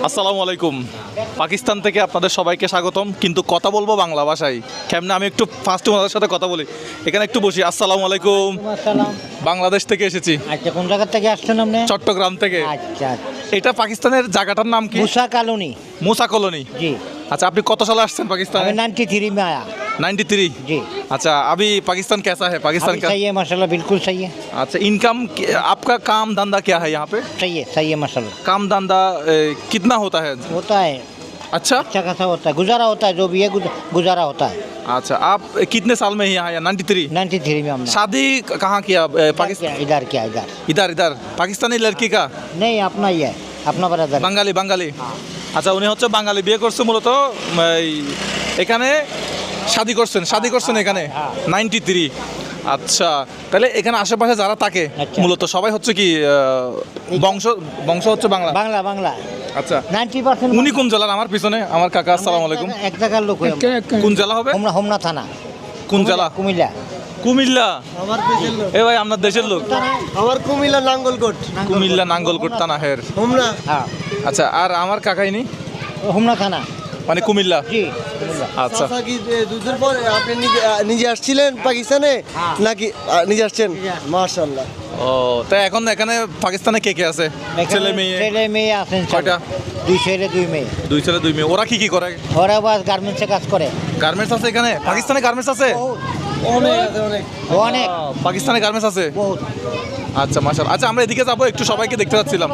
আসসালামু আলাইকুম। পাকিস্তান থেকে আপনাদের সবাইকে স্বাগতম, কিন্তু কথা বলবো বাংলা ভাষায়। কেমনে আমি একটু ফার্স্ট ওনাদের সাথে কথা বলি, এখানে একটু বসি। আসসালামু আলাইকুম। আসসালাম। বাংলাদেশ থেকে এসেছি, আচ্ছা, কোন জায়গা থেকে আসছেন আপনি? চট্টগ্রাম থেকে। আচ্ছা, এটা পাকিস্তানের জায়গাটার নাম কি? মুসা কলোনি। মুসা কলোনি। জি। अच्छा, আপনি কত সালে আসছেন পাকিস্তানে? मैं 93 में आया। 93। जी। अच्छा, अभी पाकिस्तान कैसा है? पाकिस्तान अभी का सही है माशाल्लाह, बिल्कुल सही है। अच्छा, इनकम आपका काम धंधा क्या है यहाँ पे? सही है माशाल्लाह। काम धंधा कितना होता है? होता है, अच्छा अच्छा खासा होता है, गुजारा होता है, जो भी है गुजारा होता है। अच्छा, आप कितने साल में यहाँ आया? 93। 93 में हमने शादी कहाँ किया? पाकिस्तान। इधर किया इधर। इधर इधर पाकिस्तानी लड़की का? नहीं, अपना ही है, अपना ब्रदर। বাঙালি বাঙালি। আচ্ছা, উনি হচ্ছে বাঙালি, বিয়ে করছে মূলত এই এখানে শাদি করছেন এখানে। 93। আচ্ছা, তাহলে এখানে আশেপাশে যারা থাকে আচ্ছা। মূলত সবাই হচ্ছে কি বংশ বংশ হচ্ছে বাংলা? বাংলা বাংলা আচ্ছা, 90%। উনি কোন জেলার? আমার পিছনে আমার কাকা। আসসালামু আলাইকুম। এক জায়গার লোক হই আমরা। কোন জেলা হবে? হোমনা থানা। কোন জেলা? কুমিল্লা। কুমিল্লা। আমার দেশের লোক। এ ভাই, আপনার দেশের লোক? আমার কুমিল্লা নাঙ্গলকোট। কুমিল্লা নাঙ্গলকোট থানা হের। হোমনা। হ্যাঁ, আচ্ছা, আর আমার কাকাইনি হোমনা থানা। মানে কুমিল্লা। জি, কুমিল্লা। আচ্ছা, চাচা কি দুধের পর আপনি নিজে আসছিলেন পাকিস্তানে নাকি নিজে আসছেন? মাশাআল্লাহ। ও, তাই এখন এখানে পাকিস্তানে কে কে আছে? ছেলে মেয়ে? ছেলে মেয়ে আছেন কয়টা? 2 ছেলে 2 মেয়ে। 2 ছেলে 2 মেয়ে। ওরা কি করে? ওরা বাস গার্মেন্টসে কাজ করে। গার্মেন্টস আছে এখানে? পাকিস্তানে গার্মেন্টস আছে? অনেক আছে অনেক। অনেক, পাকিস্তানে গার্মেন্টস আছে? বহুত। আচ্ছা, মাশাআল্লাহ। আচ্ছা, আমরা এদিকে যাবো, একটু সবাইকে দেখতে যাচ্ছিলাম।